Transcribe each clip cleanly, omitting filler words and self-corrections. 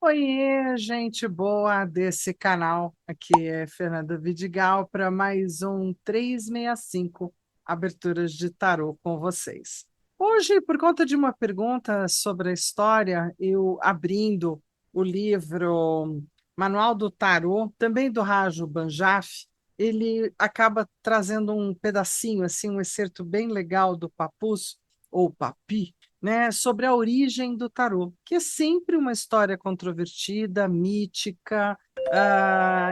Oiê, gente boa desse canal. Aqui é Fernanda Vidigal para mais um 365 Aberturas de Tarô com vocês. Hoje, por conta de uma pergunta sobre a história, eu abrindo o livro Manual do Tarô, também do Raju Banjaf, ele acaba trazendo um pedacinho, assim, um excerto bem legal do Papus, ou Papi, né, sobre a origem do tarô, que é sempre uma história controvertida, mítica,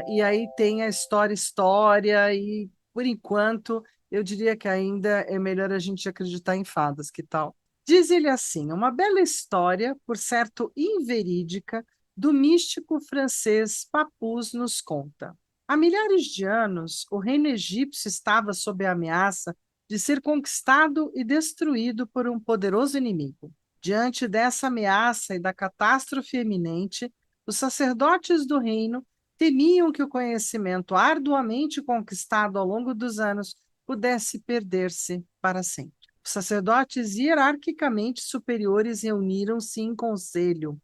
e aí tem a história, e por enquanto eu diria que ainda é melhor a gente acreditar em fadas, que tal? Diz ele assim: uma bela história, por certo inverídica, do místico francês Papus nos conta. Há milhares de anos, o reino egípcio estava sob a ameaça de ser conquistado e destruído por um poderoso inimigo. Diante dessa ameaça e da catástrofe eminente, os sacerdotes do reino temiam que o conhecimento arduamente conquistado ao longo dos anos pudesse perder-se para sempre. Os sacerdotes hierarquicamente superiores reuniram-se em conselho,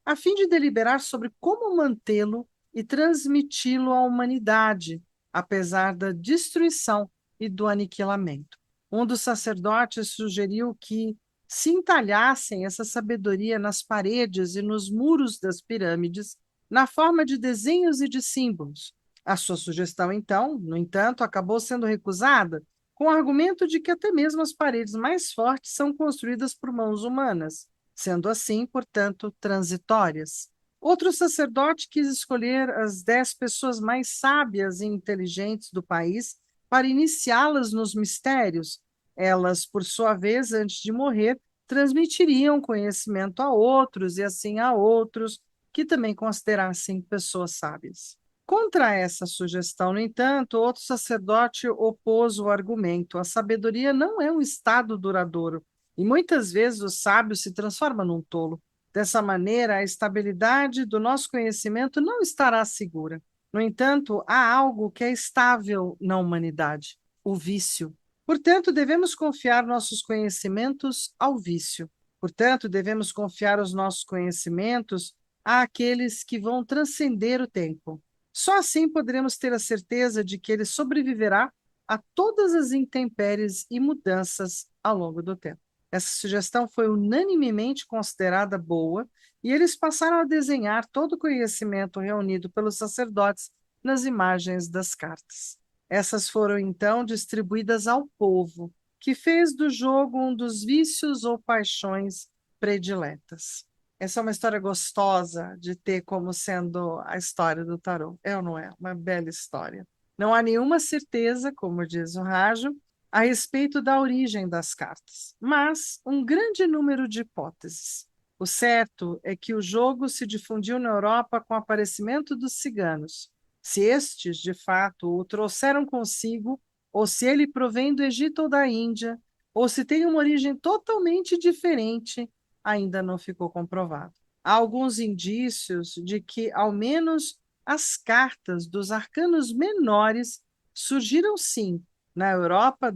a fim de deliberar sobre como mantê-lo e transmiti-lo à humanidade, apesar da destruição e do aniquilamento. Um dos sacerdotes sugeriu que se entalhassem essa sabedoria nas paredes e nos muros das pirâmides, na forma de desenhos e de símbolos. A sua sugestão, então, no entanto, acabou sendo recusada, com o argumento de que até mesmo as paredes mais fortes são construídas por mãos humanas, sendo assim, portanto, transitórias. Outro sacerdote quis escolher as 10 pessoas mais sábias e inteligentes do país para iniciá-las nos mistérios. Elas, por sua vez, antes de morrer, transmitiriam conhecimento a outros e assim a outros que também considerassem pessoas sábias. Contra essa sugestão, no entanto, outro sacerdote opôs o argumento: a sabedoria não é um estado duradouro, e muitas vezes o sábio se transforma num tolo. Dessa maneira, a estabilidade do nosso conhecimento não estará segura. No entanto, há algo que é estável na humanidade: o vício. Portanto, devemos confiar nossos conhecimentos ao vício. Portanto, devemos confiar os nossos conhecimentos àqueles que vão transcender o tempo. Só assim poderemos ter a certeza de que ele sobreviverá a todas as intempéries e mudanças ao longo do tempo. Essa sugestão foi unanimemente considerada boa e eles passaram a desenhar todo o conhecimento reunido pelos sacerdotes nas imagens das cartas. Essas foram então distribuídas ao povo, que fez do jogo um dos vícios ou paixões prediletas. Essa é uma história gostosa de ter como sendo a história do tarô. É ou não é? Uma bela história. Não há nenhuma certeza, como diz o Rajo, a respeito da origem das cartas, mas um grande número de hipóteses. O certo é que o jogo se difundiu na Europa com o aparecimento dos ciganos. Se estes, de fato, o trouxeram consigo, ou se ele provém do Egito ou da Índia, ou se tem uma origem totalmente diferente, ainda não ficou comprovado. Há alguns indícios de que, ao menos, as cartas dos arcanos menores surgiram sim na Europa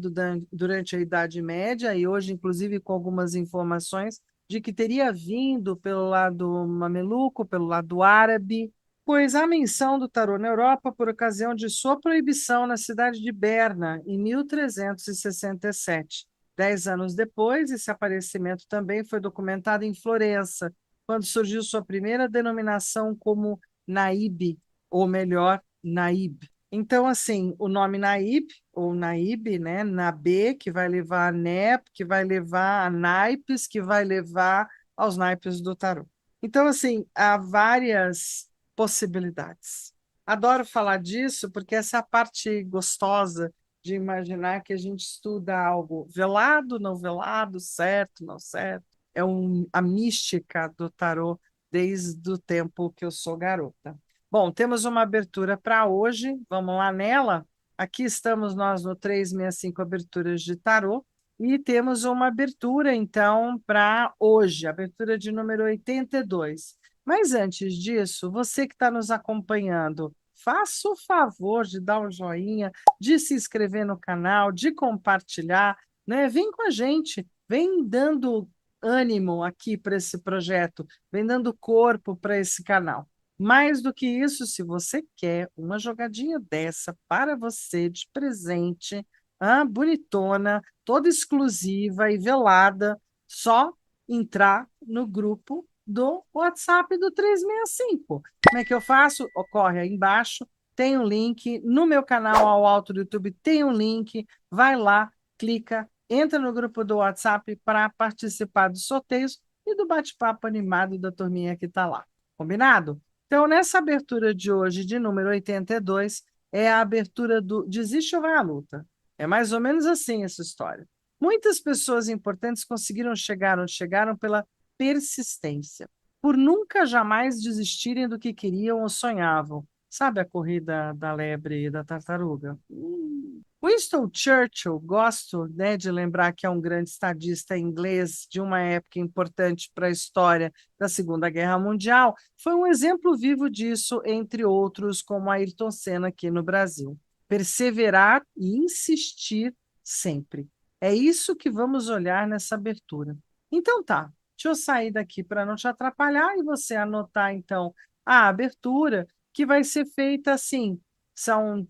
durante a Idade Média, e hoje, inclusive, com algumas informações de que teria vindo pelo lado mameluco, pelo lado árabe, pois há menção do tarô na Europa por ocasião de sua proibição na cidade de Berna, em 1367. 10 anos depois, esse aparecimento também foi documentado em Florença, quando surgiu sua primeira denominação como Naib, ou melhor, Naib. Então, assim, o nome Naib, ou Naib, né, Nabê, que vai levar a Nep, que vai levar a naipes, que vai levar aos naipes do tarô. Então, assim, há várias possibilidades. Adoro falar disso porque essa é a parte gostosa de imaginar que a gente estuda algo velado, não velado, certo, não certo. É a mística do tarô desde o tempo que eu sou garota. Bom, temos uma abertura para hoje, vamos lá nela. Aqui estamos nós no 365 Aberturas de Tarô e temos uma abertura, então, para hoje, abertura de número 82. Mas antes disso, você que está nos acompanhando, faça o favor de dar um joinha, de se inscrever no canal, de compartilhar, né? Vem com a gente, vem dando ânimo aqui para esse projeto, vem dando corpo para esse canal. Mais do que isso, se você quer uma jogadinha dessa para você de presente, bonitona, toda exclusiva e velada, só entrar no grupo do WhatsApp do 365. Como é que eu faço? Ocorre aí embaixo, tem um link, no meu canal ao alto do YouTube tem um link, vai lá, clica, entra no grupo do WhatsApp para participar dos sorteios e do bate-papo animado da turminha que está lá. Combinado? Então, nessa abertura de hoje, de número 82, é a abertura do Desiste ou Vai à Luta. É mais ou menos assim essa história. Muitas pessoas importantes conseguiram chegar onde chegaram pela persistência, por nunca jamais desistirem do que queriam ou sonhavam. Sabe a corrida da lebre e da tartaruga? Winston Churchill, gosto, né, de lembrar que é um grande estadista inglês de uma época importante para a história da Segunda Guerra Mundial, foi um exemplo vivo disso, entre outros, como Ayrton Senna aqui no Brasil. Perseverar e insistir sempre. É isso que vamos olhar nessa abertura. Então tá, deixa eu sair daqui para não te atrapalhar e você anotar, então, a abertura, que vai ser feita assim, são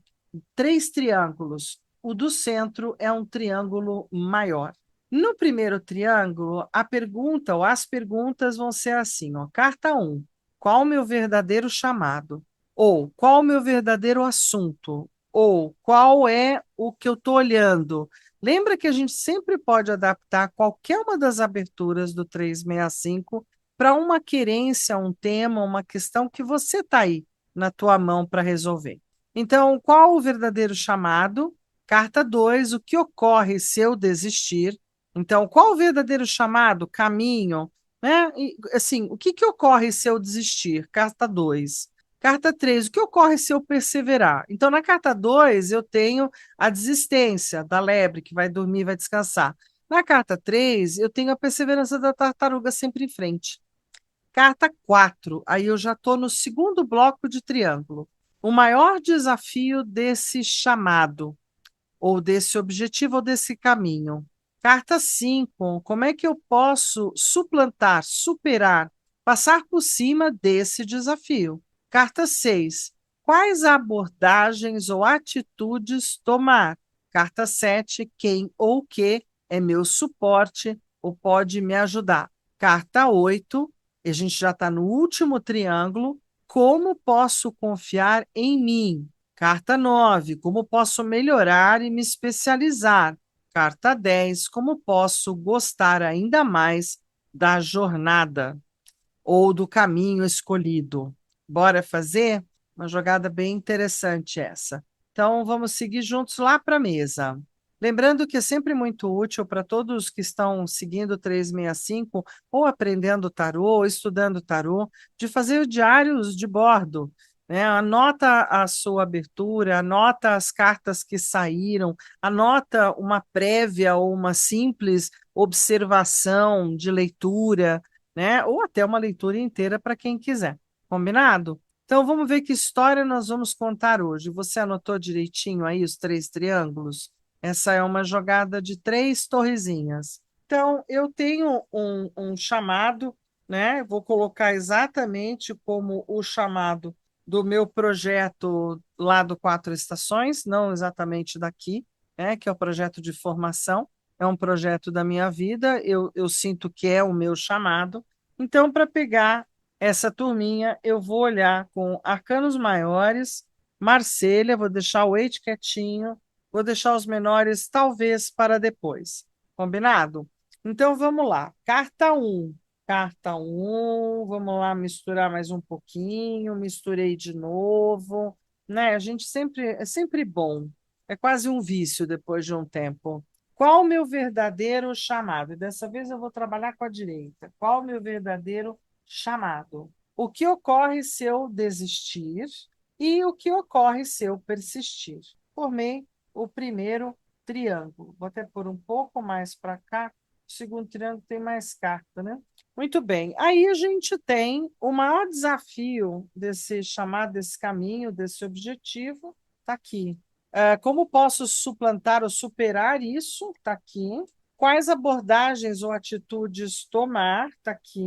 3 triângulos. O do centro é um triângulo maior. No primeiro triângulo, a pergunta ou as perguntas vão ser assim, ó, carta 1, qual o meu verdadeiro chamado? Ou qual o meu verdadeiro assunto? Ou qual é o que eu estou olhando? Lembra que a gente sempre pode adaptar qualquer uma das aberturas do 365 para uma querência, um tema, uma questão que você está aí na tua mão para resolver. Então, qual o verdadeiro chamado? Carta 2, o que ocorre se eu desistir? Então, qual o verdadeiro chamado? Caminho, né? E, assim, o que ocorre se eu desistir? Carta 2. Carta 3, o que ocorre se eu perseverar? Então, na carta 2, eu tenho a desistência da lebre, que vai dormir, vai descansar. Na carta 3, eu tenho a perseverança da tartaruga sempre em frente. Carta 4, aí eu já estou no segundo bloco de triângulo. O maior desafio desse chamado, ou desse objetivo, ou desse caminho. Carta 5, como é que eu posso suplantar, superar, passar por cima desse desafio? Carta 6, quais abordagens ou atitudes tomar? Carta 7, quem ou o que é meu suporte ou pode me ajudar? Carta 8, a gente já está no último triângulo, como posso confiar em mim? Carta 9, como posso melhorar e me especializar? Carta 10, como posso gostar ainda mais da jornada ou do caminho escolhido? Bora fazer? Uma jogada bem interessante essa. Então, vamos seguir juntos lá para a mesa. Lembrando que é sempre muito útil para todos que estão seguindo o 365 ou aprendendo tarô, ou estudando tarô, de fazer diários de bordo, né? Anota a sua abertura, anota as cartas que saíram, anota uma prévia ou uma simples observação de leitura, né? Ou até uma leitura inteira para quem quiser. Combinado? Então vamos ver que história nós vamos contar hoje. Você anotou direitinho aí os 3 triângulos? Essa é uma jogada de 3 torrezinhas. Então eu tenho um chamado, né? Vou colocar exatamente como o chamado do meu projeto lá do Quatro Estações, não exatamente daqui, né? Que é o projeto de formação, é um projeto da minha vida, eu sinto que é o meu chamado. Então, para pegar essa turminha, eu vou olhar com arcanos maiores, Marselha, vou deixar o Eight quietinho, vou deixar os menores talvez para depois. Combinado? Então, vamos lá. Carta 1. Carta 1, vamos lá misturar mais um pouquinho, misturei de novo, né? A gente sempre, é sempre bom, é quase um vício depois de um tempo. Qual o meu verdadeiro chamado? E dessa vez eu vou trabalhar com a direita. Qual o meu verdadeiro chamado? O que ocorre se eu desistir e o que ocorre se eu persistir? Formei o primeiro triângulo. Vou até pôr um pouco mais para cá. O segundo triângulo tem mais carta, né? Muito bem. Aí a gente tem o maior desafio desse chamado, desse caminho, desse objetivo, está aqui. Como posso suplantar ou superar isso? Está aqui. Quais abordagens ou atitudes tomar? Está aqui.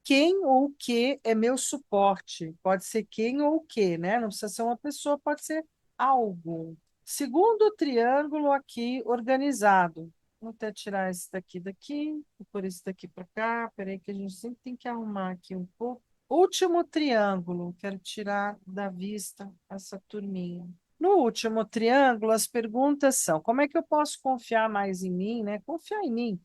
Quem ou o que é meu suporte? Pode ser quem ou o que, né? Não precisa ser uma pessoa, pode ser algo. Segundo triângulo aqui organizado. Vou até tirar esse daqui, vou pôr esse daqui para cá. Peraí, que a gente sempre tem que arrumar aqui um pouco. Último triângulo, quero tirar da vista essa turminha. No último triângulo, as perguntas são: como é que eu posso confiar mais em mim, né? Confiar em mim,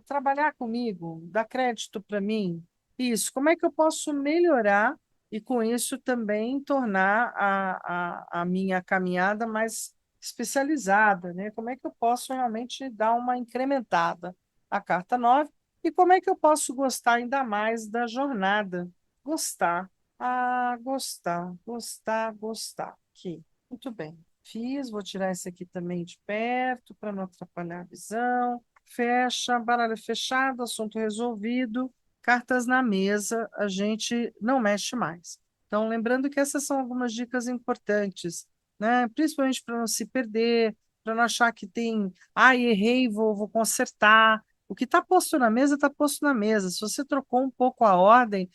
trabalhar comigo, dar crédito para mim. Isso, como é que eu posso melhorar e, com isso, também tornar a minha caminhada mais especializada, né? Como é que eu posso realmente dar uma incrementada? A carta 9. E como é que eu posso gostar ainda mais da jornada? Gostar. Gostar. Aqui. Muito bem. Fiz, vou tirar esse aqui também de perto para não atrapalhar a visão. Fecha, baralho fechado, assunto resolvido, cartas na mesa, a gente não mexe mais. Então, lembrando que essas são algumas dicas importantes, né? Principalmente para não se perder, para não achar que tem, errei, vou consertar. O que está posto na mesa, está posto na mesa. Se você trocou um pouco a ordem,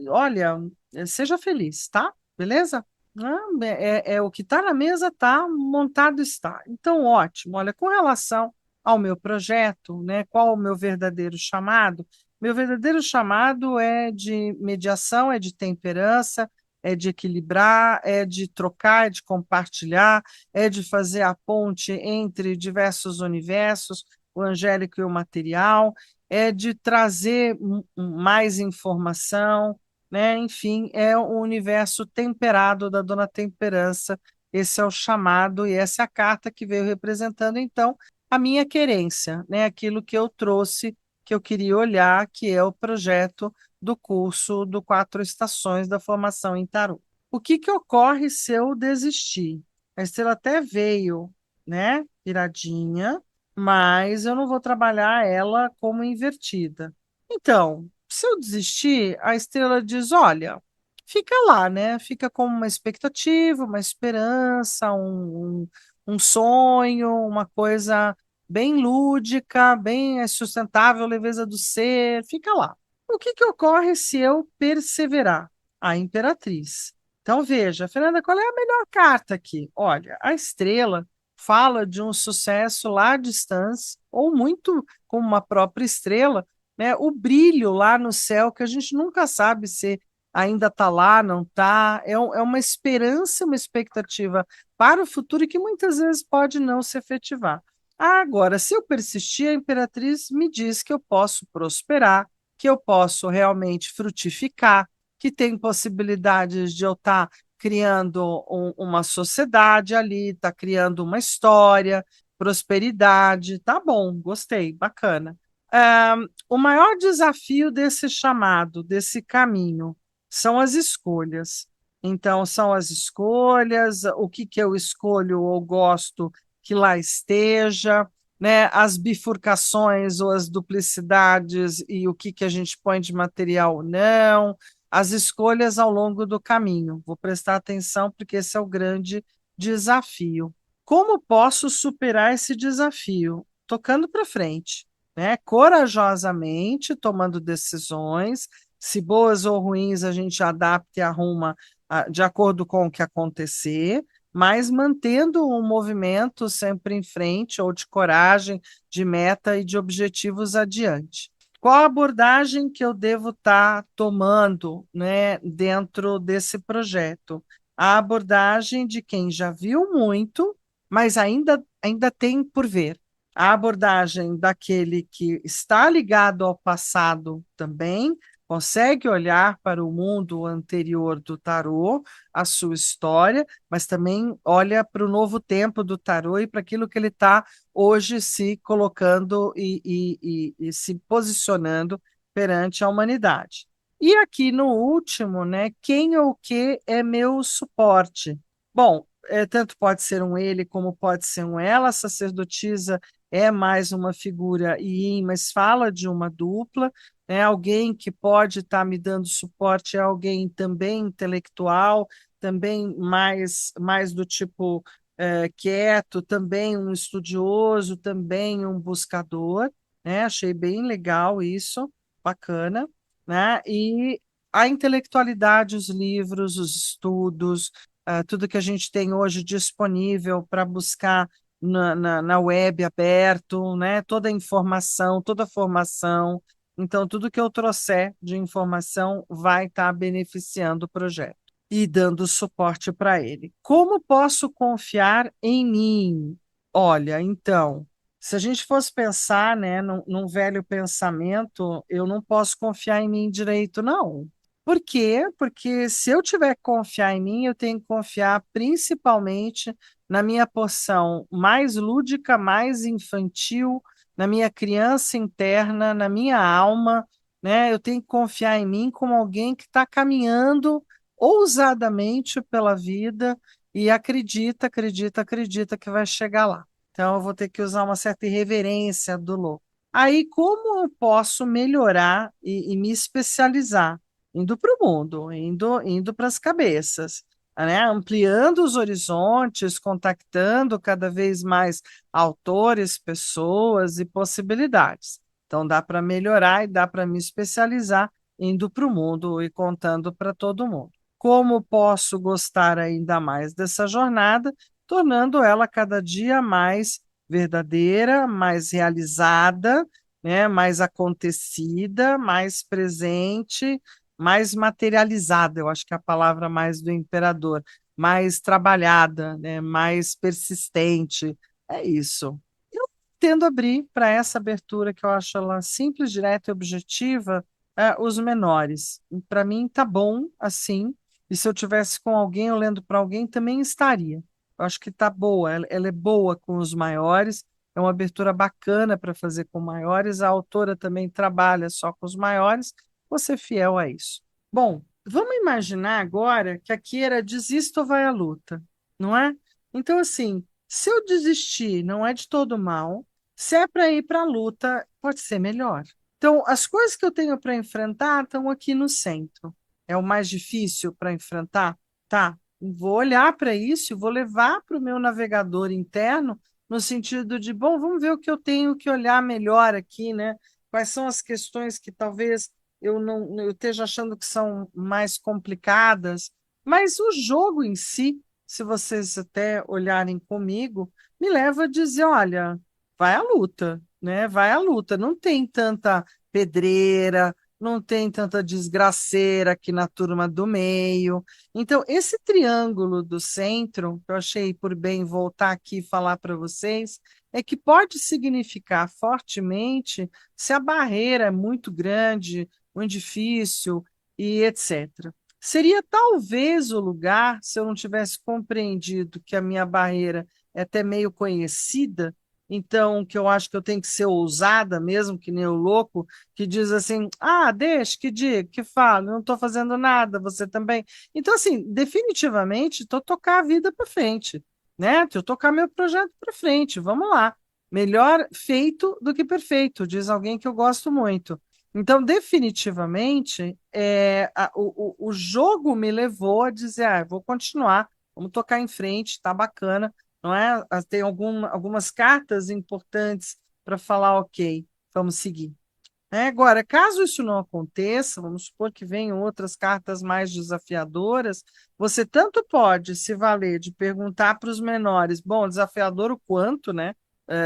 olha, seja feliz, tá? Beleza? Não, é o que está na mesa, está montado está. Então, ótimo. Olha, com relação ao meu projeto, né, qual o meu verdadeiro chamado? Meu verdadeiro chamado é de mediação, é de temperança, é de equilibrar, é de trocar, é de compartilhar, é de fazer a ponte entre diversos universos, o angélico e o material, é de trazer mais informação, né? Enfim, é o universo temperado da Dona Temperança. Esse é o chamado e essa é a carta que veio representando, então, a minha querência, né? Aquilo que eu trouxe, que eu queria olhar, que é o projeto do curso do Quatro Estações da Formação em Tarô. O que que ocorre se eu desistir? A estrela até veio, né? Viradinha, mas eu não vou trabalhar ela como invertida. Então, se eu desistir, a estrela diz: olha, fica lá, né? Fica como uma expectativa, uma esperança, um sonho, uma coisa bem lúdica, bem sustentável, leveza do ser, fica lá. O que que ocorre se eu perseverar? A Imperatriz. Então, veja, Fernanda, qual é a melhor carta aqui? Olha, a estrela fala de um sucesso lá à distância, ou muito como uma própria estrela, né? O brilho lá no céu, que a gente nunca sabe se ainda está lá, não está, é uma esperança, uma expectativa para o futuro e que muitas vezes pode não se efetivar. Agora, se eu persistir, a Imperatriz me diz que eu posso prosperar, que eu posso realmente frutificar, que tem possibilidades de eu estar criando uma sociedade ali, estar criando uma história, prosperidade. Tá bom, gostei, bacana. O maior desafio desse chamado, desse caminho, são as escolhas. Então, são as escolhas, o que, que eu escolho ou gosto que lá esteja, né? As bifurcações ou as duplicidades e o que, que a gente põe de material ou não, as escolhas ao longo do caminho. Vou prestar atenção porque esse é o grande desafio. Como posso superar esse desafio? Tocando para frente, né? Corajosamente, tomando decisões, se boas ou ruins, a gente adapta e arruma de acordo com o que acontecer, mas mantendo um movimento sempre em frente, ou de coragem, de meta e de objetivos adiante. Qual a abordagem que eu devo estar tomando, né, dentro desse projeto? A abordagem de quem já viu muito, mas ainda tem por ver. A abordagem daquele que está ligado ao passado também, consegue olhar para o mundo anterior do tarô, a sua história, mas também olha para o novo tempo do tarô e para aquilo que ele está hoje se colocando e se posicionando perante a humanidade. E aqui no último, né, quem ou o que é meu suporte? Bom, tanto pode ser um ele como pode ser um ela, a sacerdotisa é mais uma figura yin, mas fala de uma dupla, né? Alguém que pode estar me dando suporte é alguém também intelectual, também mais do tipo quieto, também um estudioso, também um buscador, né? Achei bem legal isso, bacana, né? E a intelectualidade, os livros, os estudos, tudo que a gente tem hoje disponível para buscar na web aberto, né? Toda a informação, toda a formação. Então, tudo que eu trouxer de informação vai estar beneficiando o projeto e dando suporte para ele. Como posso confiar em mim? Olha, então, se a gente fosse pensar, né, num velho pensamento, eu não posso confiar em mim direito, não. Por quê? Porque se eu tiver que confiar em mim, eu tenho que confiar principalmente na minha porção mais lúdica, mais infantil, na minha criança interna, na minha alma, né? Eu tenho que confiar em mim como alguém que está caminhando ousadamente pela vida e acredita que vai chegar lá. Então, eu vou ter que usar uma certa irreverência do louco. Aí, como eu posso melhorar e me especializar? Indo para o mundo, indo para as cabeças, né? Ampliando os horizontes, contactando cada vez mais autores, pessoas e possibilidades. Então, dá para melhorar e dá para me especializar indo para o mundo e contando para todo mundo. Como posso gostar ainda mais dessa jornada, tornando ela cada dia mais verdadeira, mais realizada, né, mais acontecida, mais presente, mais materializada, eu acho que é a palavra mais do imperador, mais trabalhada, né, mais persistente. É isso. Eu tendo a abrir para essa abertura que eu acho ela simples, direta e objetiva, os menores. Para mim tá bom assim. E se eu tivesse com alguém, eu lendo para alguém, também estaria. Eu acho que tá boa, ela é boa com os maiores, é uma abertura bacana para fazer com maiores. A autora também trabalha só com os maiores. Vou ser fiel a isso. Bom, vamos imaginar agora que aqui era desista ou vai à luta, não é? Então, assim, se eu desistir, não é de todo mal. Se é para ir para a luta, pode ser melhor. Então, as coisas que eu tenho para enfrentar estão aqui no centro. É o mais difícil para enfrentar? Tá. Vou olhar para isso e vou levar para o meu navegador interno, no sentido de, bom, vamos ver o que eu tenho que olhar melhor aqui, né? Quais são as questões que talvez eu esteja achando que são mais complicadas, mas o jogo em si, se vocês até olharem comigo, me leva a dizer, olha, vai à luta, né? Vai à luta. Não tem tanta pedreira, não tem tanta desgraceira aqui na turma do meio. Então, esse triângulo do centro, que eu achei por bem voltar aqui e falar para vocês, é que pode significar fortemente se a barreira é muito grande, muito difícil e etc. Seria talvez o lugar, se eu não tivesse compreendido que a minha barreira é até meio conhecida, então que eu acho que eu tenho que ser ousada mesmo, que nem o louco, que diz assim: ah, deixa que diga, que fala, não estou fazendo nada, você também. Então, assim, definitivamente, estou tocar a vida para frente, né? Estou tocar meu projeto para frente, vamos lá. Melhor feito do que perfeito, diz alguém que eu gosto muito. Então, definitivamente, o jogo me levou a dizer, vou continuar, vamos tocar em frente, tá bacana, não é? Tem algumas cartas importantes para falar, ok, vamos seguir. Agora, caso isso não aconteça, vamos supor que venham outras cartas mais desafiadoras, você tanto pode se valer de perguntar para os menores, bom, desafiador o quanto, né?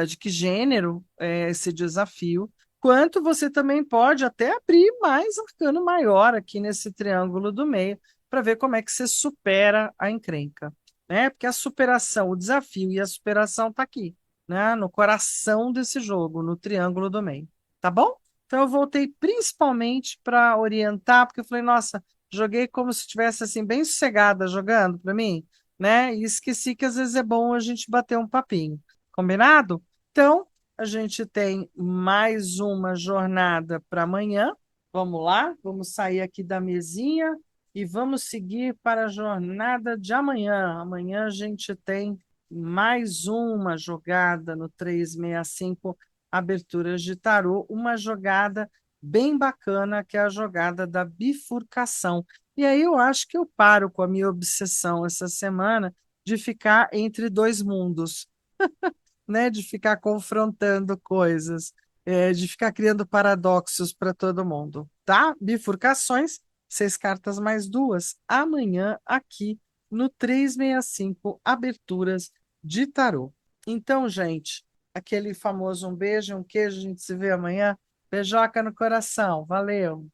De que gênero é esse desafio, quanto você também pode até abrir mais arcano maior aqui nesse triângulo do meio, para ver como é que você supera a encrenca, né? Porque a superação, o desafio e a superação está aqui, né? No coração desse jogo, no triângulo do meio. Tá bom? Então eu voltei principalmente para orientar, porque eu falei, nossa, joguei como se estivesse assim bem sossegada jogando para mim, né? E esqueci que às vezes é bom a gente bater um papinho. Combinado? Então, a gente tem mais uma jornada para amanhã. Vamos lá, vamos sair aqui da mesinha e vamos seguir para a jornada de amanhã. Amanhã a gente tem mais uma jogada no 365 aberturas de tarô, uma jogada bem bacana, que é a jogada da bifurcação. E aí eu acho que eu paro com a minha obsessão essa semana de ficar entre dois mundos, né? De ficar confrontando coisas, de ficar criando paradoxos para todo mundo, tá? Bifurcações, 6 cartas mais duas, amanhã aqui no 365 Aberturas de Tarô. Então, gente, aquele famoso um beijo, um queijo, a gente se vê amanhã. Beijoca no coração, valeu!